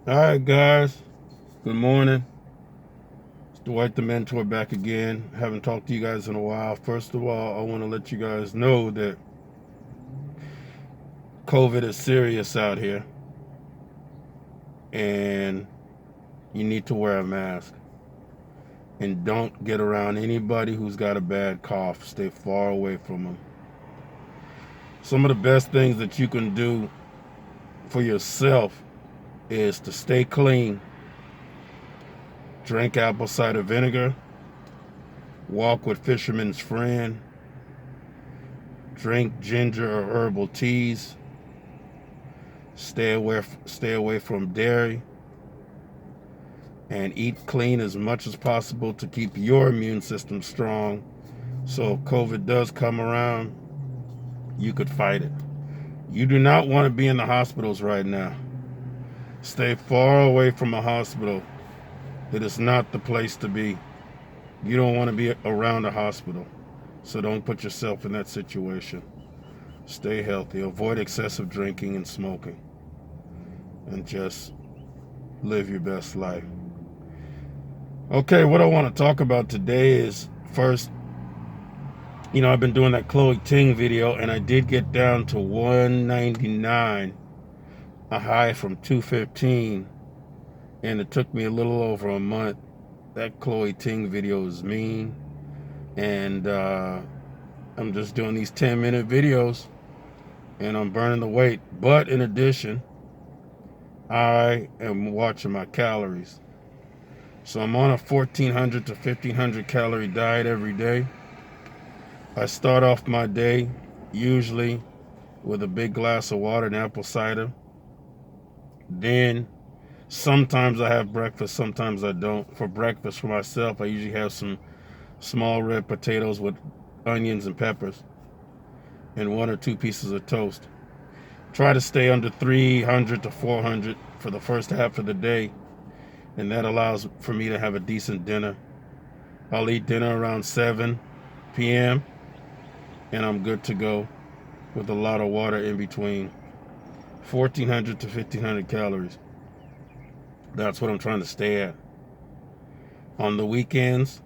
All right, guys. Good morning. It's Dwight the Mentor back again. Haven't talked to you guys in a while. First of all, I want to let you guys know that COVID is serious out here and you need to wear a mask. And don't get around anybody who's got a bad cough. Stay far away from them. Some of the best things that you can do for yourself is to stay clean, drink apple cider vinegar, walk with Fisherman's Friend, drink ginger or herbal teas, stay away from dairy, and eat clean as much as possible to keep your immune system strong. So if COVID does come around, you could fight it. You do not want to be in the hospitals right now. Stay far away from a hospital. It is not the place to be. You don't want to be around a hospital. So don't put yourself in that situation. Stay healthy. Avoid excessive drinking and smoking. And just live your best life. Okay, what I want to talk about today is first, I've been doing that Chloe Ting video and I did get down to 199, a high from 215, and it took me a little over a month. That Chloe Ting video is mean, and I'm just doing these 10-minute videos and I'm burning the weight. But in addition, I am watching my calories. So I'm on a 1,400 to 1,500 calorie diet every day. I start off my day usually with a big glass of water and apple cider. Then sometimes I have breakfast, sometimes I don't. For breakfast for myself, I usually have some small red potatoes with onions and peppers and 1 or 2 pieces of toast. Try to stay under 300 to 400 for the first half of the day, and that allows for me to have a decent dinner. I'll eat dinner around 7 p.m. and I'm good to go with a lot of water in between. 1,400 to 1,500 calories. That's what I'm trying to stay at. On the weekends,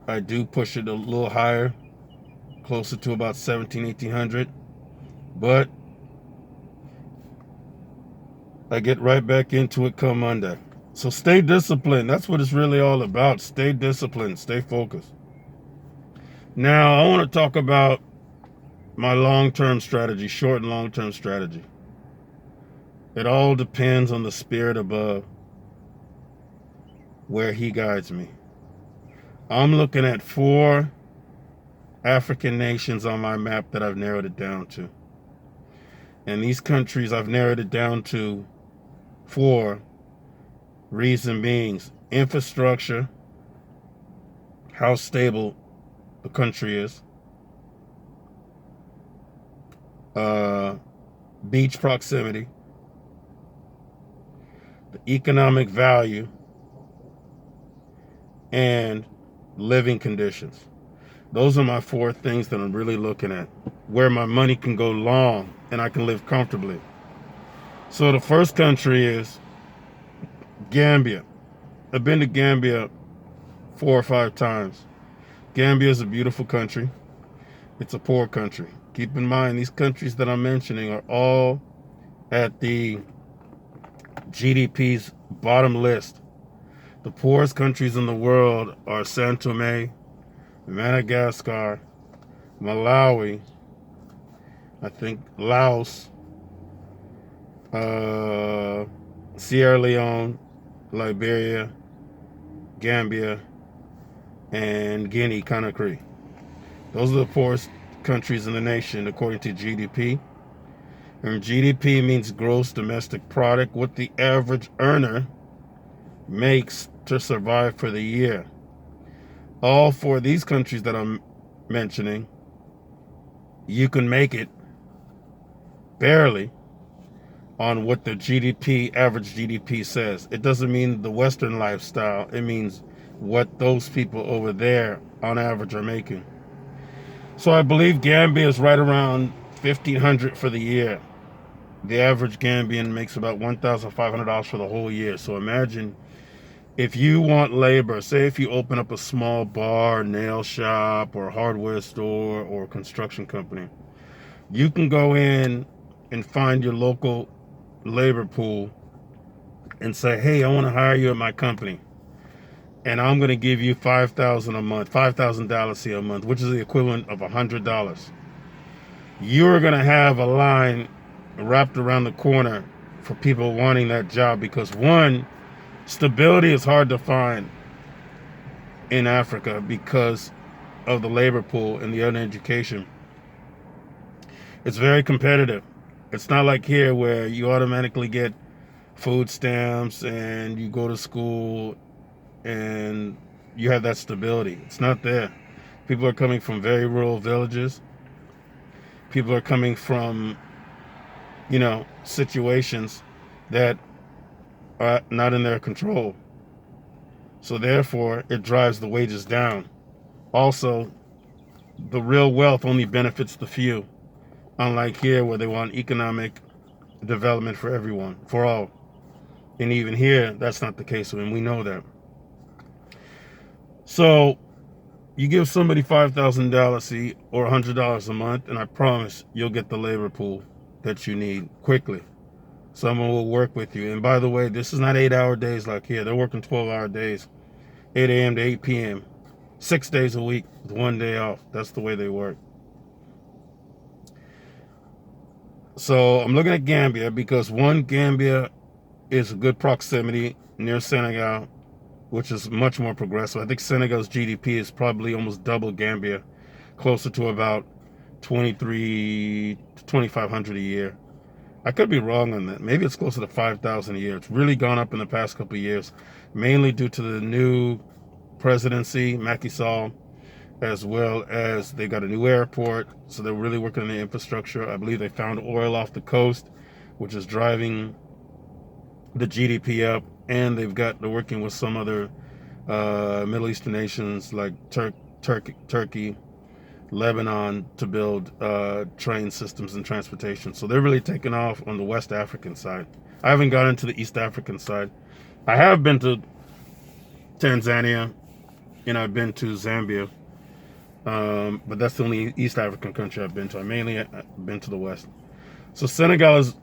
I do push it a little higher, closer to about 1,700, 1,800, but I get right back into it come Monday. So stay disciplined. That's what it's really all about. Stay disciplined. Stay focused. Now, I want to talk about my long-term strategy, short and long-term strategy. It all depends on the spirit above, where he guides me. I'm looking at 4 African nations on my map that I've narrowed it down to. And these countries I've narrowed it down to 4 reason being infrastructure, how stable the country is, beach proximity, the economic value, and living conditions. Those are my 4 things that I'm really looking at, where my money can go long and I can live comfortably. So the first country is Gambia. I've been to Gambia 4 or 5 times. Gambia is a beautiful country. It's a poor country. Keep in mind, these countries that I'm mentioning are all at the GDP's bottom list. The poorest countries in the world are São Tomé, Madagascar, Malawi, I think Laos, Sierra Leone, Liberia, Gambia, and Guinea-Conakry. Those are the poorest countries in the nation according to GDP. And GDP means gross domestic product, what the average earner makes to survive for the year. All 4 of these countries that I'm mentioning, you can make it barely on what the average GDP says. It doesn't mean the Western lifestyle. It means what those people over there on average are making. So I believe Gambia is right around 1,500 for the year. The average Gambian makes about $1,500 for the whole year. So imagine if you want labor, say if you open up a small bar, nail shop, or hardware store, or construction company, you can go in and find your local labor pool and say, hey, I want to hire you at my company. And I'm going to give you $5,000 a month, $5,000 a month, which is the equivalent of $100. You're going to have a line wrapped around the corner for people wanting that job because, one, stability is hard to find in Africa because of the labor pool and the uneducation. It's very competitive. It's not like here where you automatically get food stamps and you go to school and you have that stability. It's not there. People are coming from very rural villages. People are coming from, situations that are not in their control. So therefore, it drives the wages down. Also, the real wealth only benefits the few, unlike here where they want economic development for everyone, for all. And even here, that's not the case, and we know that. So you give somebody $5,000 or $100 a month, and I promise you'll get the labor pool that you need quickly. Someone will work with you. And by the way, this is not 8-hour days like here. They're working 12-hour days, 8 a.m. to 8 p.m., 6 days a week with 1 day off. That's the way they work. So I'm looking at Gambia because, one, Gambia is a good proximity near Senegal, which is much more progressive. I think Senegal's GDP is probably almost double Gambia, closer to about 23 to 2,500 a year. I could be wrong on that. Maybe it's closer to 5,000 a year. It's really gone up in the past couple of years, mainly due to the new presidency, Macky Sall, as well as they got a new airport. So they're really working on the infrastructure. I believe they found oil off the coast, which is driving the GDP up. And they're working with some other Middle Eastern nations like Turkey, Lebanon to build train systems and transportation. So they're really taking off on the West African side. I haven't gone into the East African side. I have been to Tanzania and I've been to Zambia, but that's the only East African country I've been to. I mainly been to the West. So Senegal is,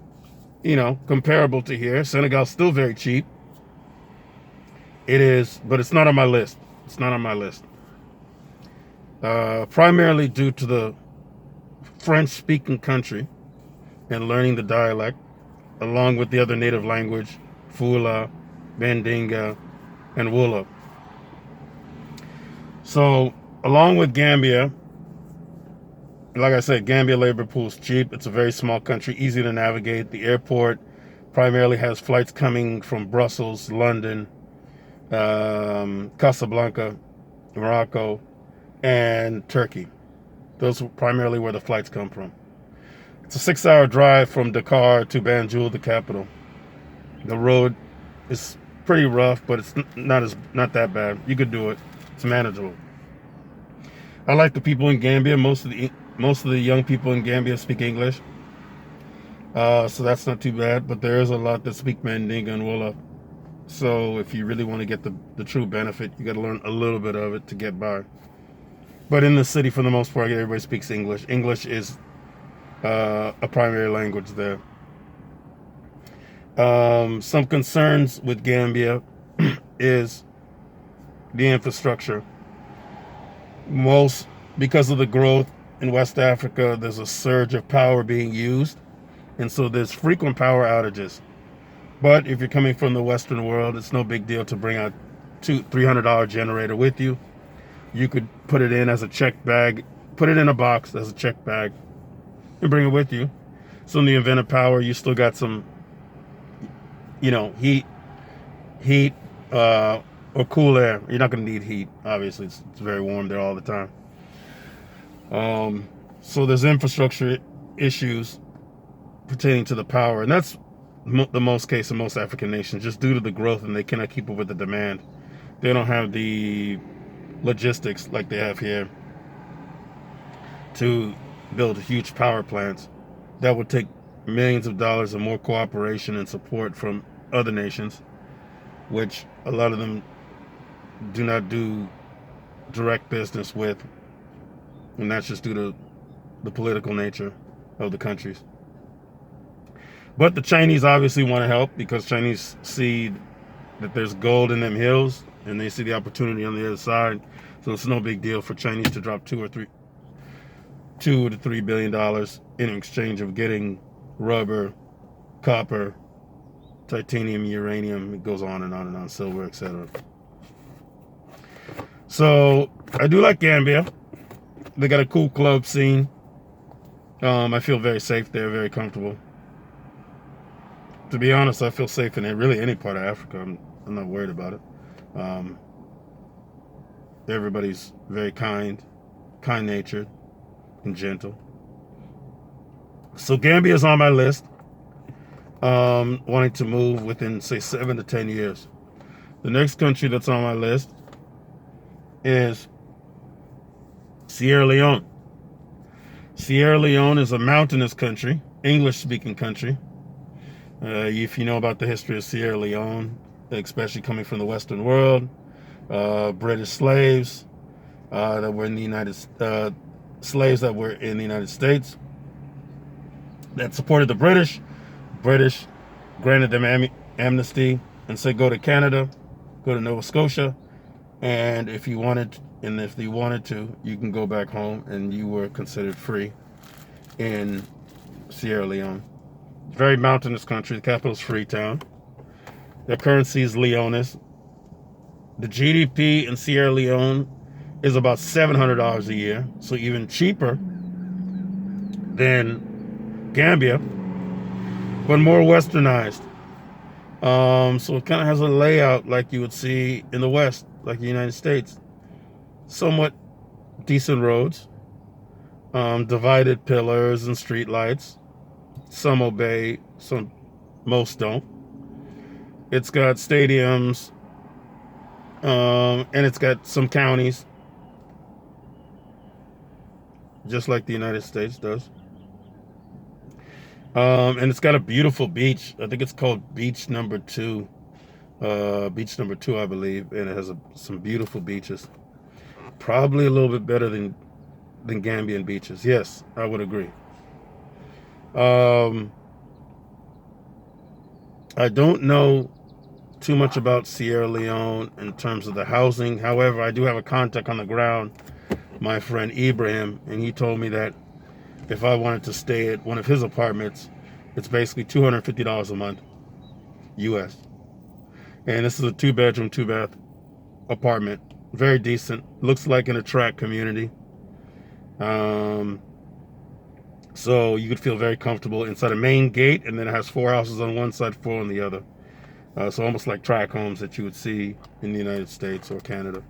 comparable to here. Senegal's still very cheap. It is, but it's not on my list. It's not on my list. Primarily due to the French-speaking country and learning the dialect, along with the other native language, Fula, Mandinga, and Wolof. So, along with Gambia, like I said, Gambia labor pool is cheap. It's a very small country, easy to navigate. The airport primarily has flights coming from Brussels, London, Casablanca, Morocco, and Turkey. Those are primarily where the flights come from. It's a 6-hour drive from Dakar to Banjul, the capital. The road is pretty rough, but it's not that bad. You could do it. It's manageable. I like the people in Gambia. Most of the young people in Gambia speak English, so that's not too bad. But there is a lot that speak Mandinga and Wolof. So if you really want to get the true benefit, you got to learn a little bit of it to get by. But in the city, for the most part, everybody speaks English. English is a primary language there. Some concerns with Gambia is the infrastructure. Because of the growth in West Africa, there's a surge of power being used. And so there's frequent power outages. But if you're coming from the Western world, it's no big deal to bring a $300 generator with you. You could put it in as a check bag, put it in a box as a check bag, and bring it with you. So in the event of power, you still got some, heat, or cool air. You're not going to need heat, obviously. It's very warm there all the time. So there's infrastructure issues pertaining to the power, and that's the most case in most African nations, just due to the growth, and they cannot keep up with the demand. They don't have the logistics like they have here to build huge power plants that would take millions of dollars and more cooperation and support from other nations, which a lot of them do not do direct business with, and that's just due to the political nature of the countries. But the Chinese obviously want to help because Chinese see that there's gold in them hills and they see the opportunity on the other side. So it's no big deal for Chinese to drop $2 to $3 billion in exchange of getting rubber, copper, titanium, uranium. It goes on and on and on, silver, etc. So I do like Gambia. They got a cool club scene. I feel very safe there, very comfortable. To be honest, I feel safe in really any part of Africa. I'm not worried about it. Everybody's very kind-natured, and gentle. So Gambia is on my list. Wanting to move within, say, 7 to 10 years. The next country that's on my list is Sierra Leone. Sierra Leone is a mountainous country, English-speaking country. If you know about the history of Sierra Leone, especially coming from the Western world, British slaves that were in the slaves that were in the United States that supported the British. British granted them amnesty and said, go to Canada, go to Nova Scotia, and if they wanted to, you can go back home, and you were considered free in Sierra Leone. Very mountainous country. The capital is Freetown. Their currency is Leones. The GDP in Sierra Leone is about $700 a year, so even cheaper than Gambia, but more westernized. So it kind of has a layout like you would see in the West, like the United States. Somewhat decent roads, divided pillars and street lights. Some obey, most don't. It's got stadiums, and it's got some counties, just like the United States does. And it's got a beautiful beach. I think it's called Beach Number 2. Beach Number 2, I believe, and it has some beautiful beaches. Probably a little bit better than Gambian beaches. Yes, I would agree. I don't know too much about Sierra Leone in terms of the housing. However, I do have a contact on the ground, my friend Ibrahim, and he told me that if I wanted to stay at one of his apartments, it's basically $250 a month, US. And this is a 2-bedroom, 2-bath apartment. Very decent. Looks like in a tract community. So you could feel very comfortable inside a main gate, and then it has 4 houses on one side, 4 on the other. So almost like tract homes that you would see in the United States or Canada.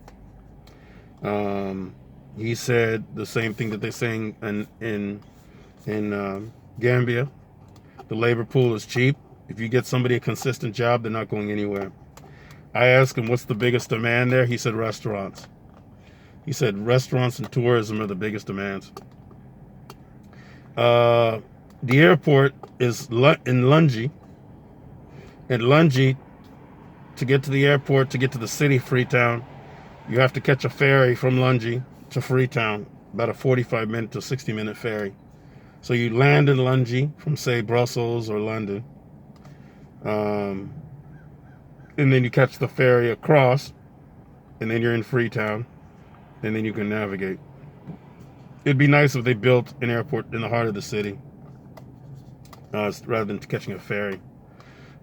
He said the same thing that they're saying in Gambia. The labor pool is cheap. If you get somebody a consistent job, they're not going anywhere. I asked him what's the biggest demand there. He said restaurants. He said restaurants and tourism are the biggest demands. The airport is in Lungi. In Lungi, to get to the airport, to get to the city, Freetown, you have to catch a ferry from Lungi to Freetown, about a 45-minute to 60-minute ferry. So you land in Lungi from, say, Brussels or London, and then you catch the ferry across, and then you're in Freetown, and then you can navigate. It'd be nice if they built an airport in the heart of the city, rather than catching a ferry.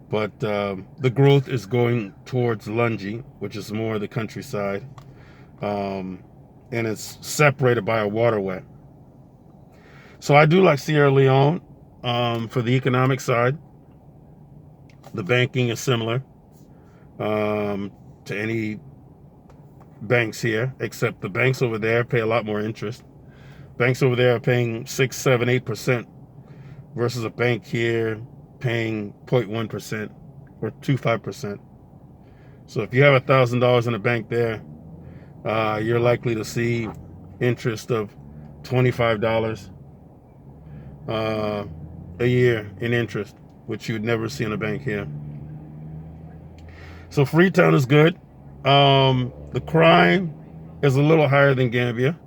But the growth is going towards Lungi, which is more the countryside, and it's separated by a waterway. So I do like Sierra Leone for the economic side. The banking is similar to any banks here, except the banks over there pay a lot more interest. Banks over there are paying 6, 7, 8% versus a bank here paying 0.1% or 2.5%. So if you have $1,000 in a bank there, you're likely to see interest of $25 a year in interest, which you would never see in a bank here. So Freetown is good. The crime is a little higher than Gambia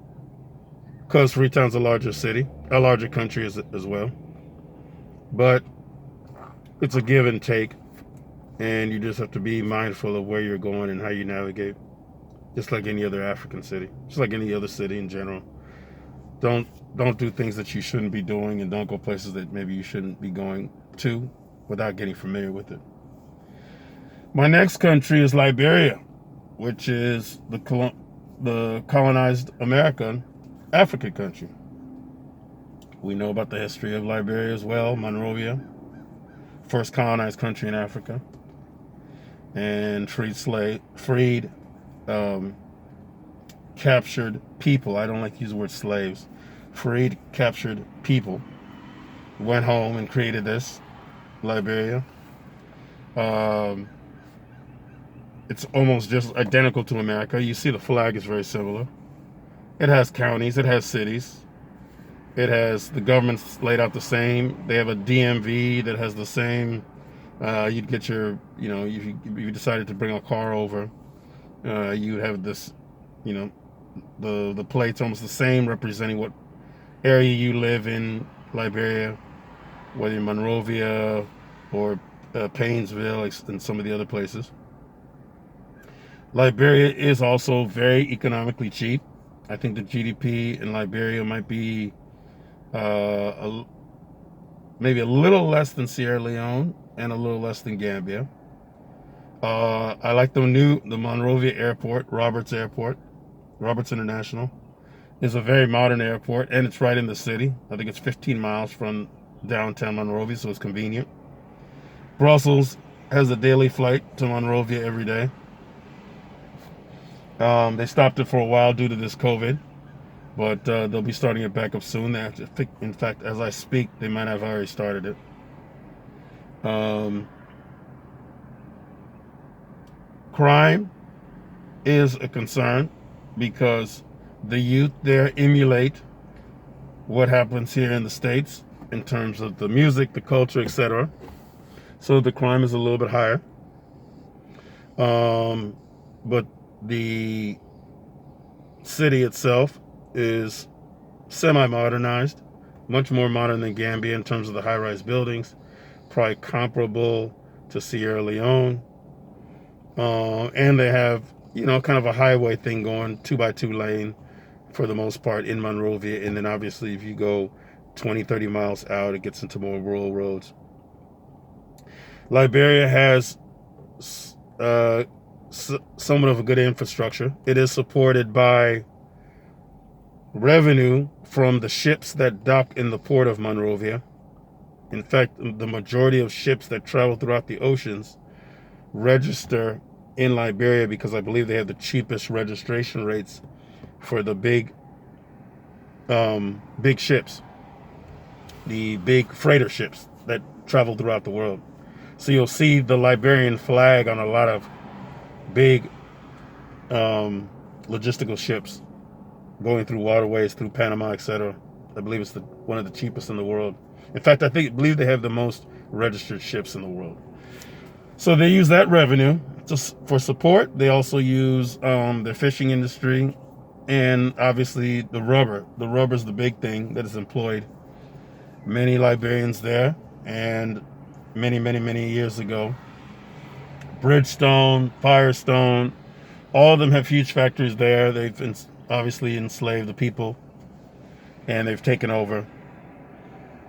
because Freetown's a larger city, a larger country as well. But it's a give and take, and you just have to be mindful of where you're going and how you navigate, just like any other African city, just like any other city in general. Don't do things that you shouldn't be doing, and don't go places that maybe you shouldn't be going to without getting familiar with it. My next country is Liberia, which is the colonized African country. We know about the history of Liberia as well. Monrovia, first colonized country in Africa, and freed captured people. I don't like to use the word slaves. Freed captured people. Went home and created this Liberia. It's almost just identical to America. You see the flag is very similar. It has counties, it has cities. It has, the government's laid out the same. They have a DMV that has the same. You'd get your, if you decided to bring a car over, you'd have this, the plates almost the same, representing what area you live in Liberia, whether in Monrovia or Painesville and some of the other places. Liberia is also very economically cheap. I think the GDP in Liberia might be maybe a little less than Sierra Leone and a little less than Gambia. I like the Monrovia Airport, Roberts International, is a very modern airport, and it's right in the city. I think it's 15 miles from downtown Monrovia, so it's convenient. Brussels has a daily flight to Monrovia every day. They stopped it for a while due to this COVID, but they'll be starting it back up soon. In fact, as I speak, they might have already started it. Crime is a concern because the youth there emulate what happens here in the States in terms of the music, the culture, etc. So the crime is a little bit higher. But the city itself is semi-modernized, much more modern than Gambia in terms of the high-rise buildings, probably comparable to Sierra Leone. And they have, kind of a highway thing going, 2x2 lane for the most part in Monrovia. And then obviously if you go 20, 30 miles out, it gets into more rural roads. Liberia has somewhat of a good infrastructure. It is supported by revenue from the ships that dock in the port of Monrovia. In fact, the majority of ships that travel throughout the oceans register in Liberia because I believe they have the cheapest registration rates for the big ships, the big freighter ships that travel throughout the world. So you'll see the Liberian flag on a lot of big logistical ships going through waterways, through Panama, etc. I believe it's one of the cheapest in the world. In fact, I believe they have the most registered ships in the world. So they use that revenue just for support. They also use their fishing industry, and obviously the rubber. The rubber is the big thing that has employed many Liberians there, and many years ago. Bridgestone, Firestone, all of them have huge factories there. They've obviously enslaved the people, and they've taken over.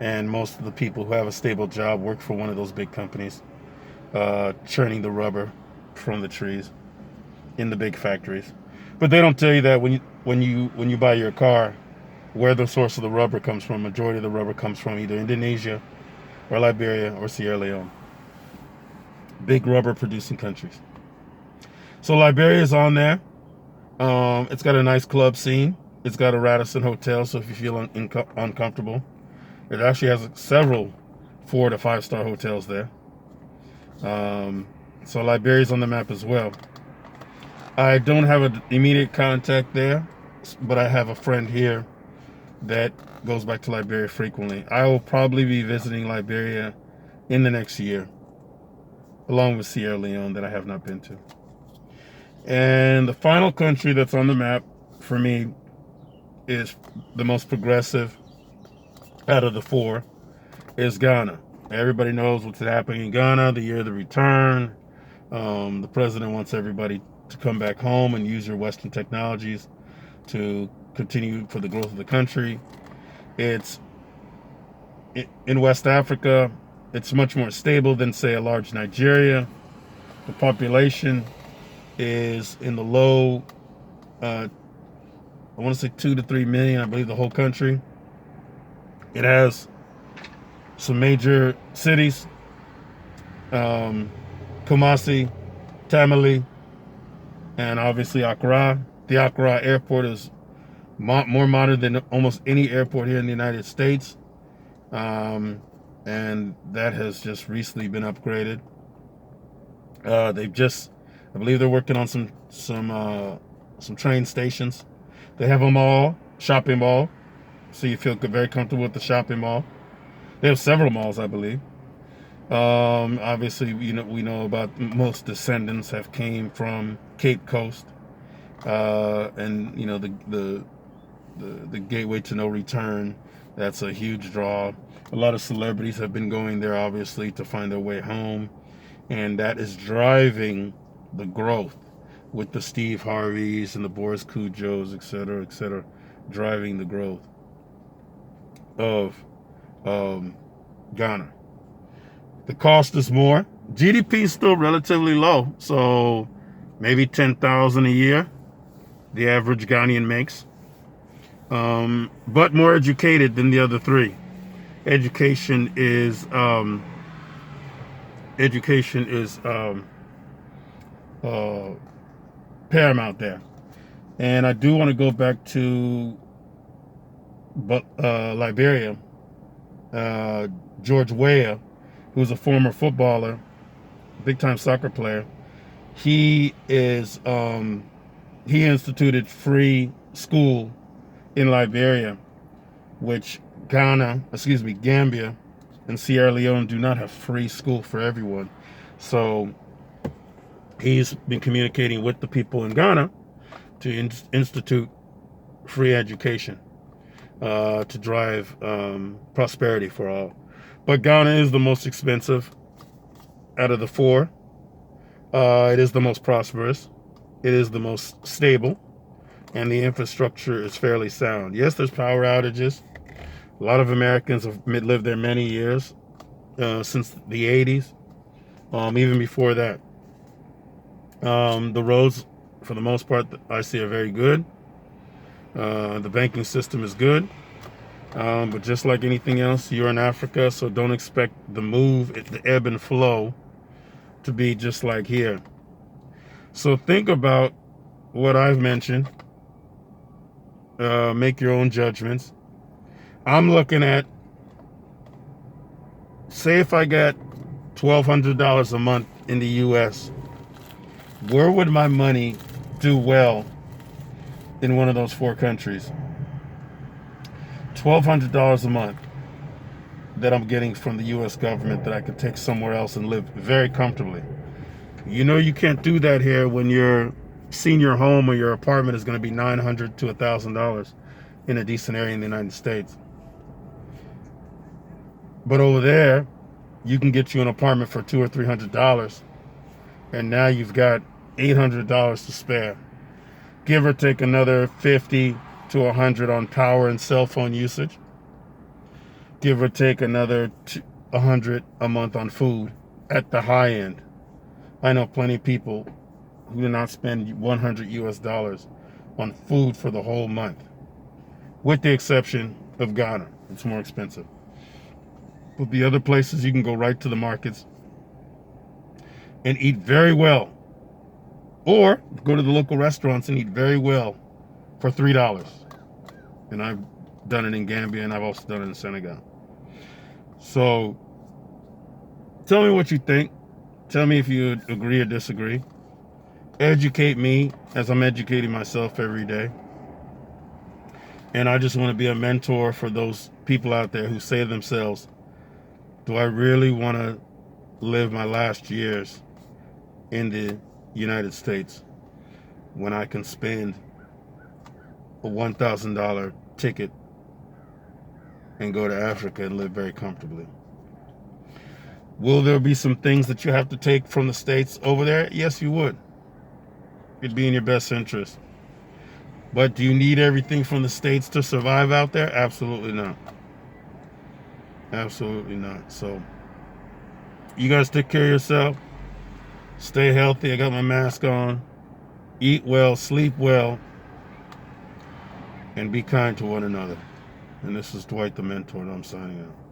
And most of the people who have a stable job work for one of those big companies, churning the rubber from the trees in the big factories. But they don't tell you that when you buy your car, where the source of the rubber comes from. Majority of the rubber comes from either Indonesia or Liberia or Sierra Leone. Big rubber producing countries. So Liberia is on there. It's got a nice club scene. It's got a Radisson hotel, so if you feel uncomfortable, it actually has several 4 to 5 star hotels there. So Liberia's on the map as well. I don't have an immediate contact there, but I have a friend here that goes back to Liberia frequently. I will probably be visiting Liberia in the next year, along with Sierra Leone that I have not been to. And the final country that's on the map for me is the most progressive out of the four is Ghana. Everybody knows what's happening in Ghana, the year of the return. The president wants everybody to come back home and use your Western technologies to continue for the growth of the country. It's in West Africa. It's much more stable than, say, a large Nigeria. The population is in the low, I want to say 2 to 3 million, I believe, the whole country. It has some major cities, Kumasi, Tamale, and obviously Accra. The Accra airport is more modern than almost any airport here in the United States. And that has just recently been upgraded. I believe they're working on some train stations. They have a mall, shopping mall, so you feel very comfortable with the shopping mall. They have several malls, I believe. Obviously, we know about most descendants have came from Cape Coast, and the gateway to no return. That's a huge draw. A lot of celebrities have been going there, obviously, to find their way home, and that is driving the growth with the Steve Harveys and the Boris Kujos, et cetera, driving the growth of Ghana. The cost is more. GDP is still relatively low, so maybe 10,000 a year the average Ghanaian makes, but more educated than the other three. Education is paramount there. And I do want to go back to Liberia. George Weah, who's a former footballer, big-time soccer player, he instituted free school in Liberia, which Gambia and Sierra Leone do not have free school for everyone. So he's been communicating with the people in Ghana to institute free education to drive prosperity for all. But Ghana is the most expensive out of the four. It is the most prosperous. It is the most stable. And the infrastructure is fairly sound. Yes, there's power outages. A lot of Americans have lived there many years, since the 80s, even before that. The roads, for the most part, I see are very good. The banking system is good. But just like anything else, you're in Africa, so don't expect the ebb and flow to be just like here. So think about what I've mentioned. Make your own judgments. I'm looking at, say if I got $1,200 a month in the U.S., where would my money do well in one of those four countries? $1,200 a month that I'm getting from the U.S. government that I could take somewhere else and live very comfortably. You can't do that here when your senior home or your apartment is going to be $900 to $1,000 in a decent area in the United States. But over there, you can get you an apartment for $200 or $300, and now you've got $800 to spare. Give or take another $50 to $100 on power and cell phone usage. Give or take another $100 a month on food at the high end. I know plenty of people who do not spend $100 US on food for the whole month, with the exception of Ghana. It's more expensive. But the other places, you can go right to the markets and eat very well, or go to the local restaurants and eat very well for $3. And I've done it in Gambia, and I've also done it in Senegal. So tell me what you think. Tell me if you agree or disagree. Educate me as I'm educating myself every day. And I just want to be a mentor for those people out there who say to themselves, do I really want to live my last years in the United States when I can spend a $1,000 ticket and go to Africa and live very comfortably? Will there be some things that you have to take from the States over there? Yes, you would. It'd be in your best interest. But do you need everything from the States to survive out there? Absolutely not. Absolutely not. So you guys take care of yourself. Stay healthy. I got my mask on. Eat well, sleep well, and be kind to one another. And this is Dwight the Mentor, and I'm signing out.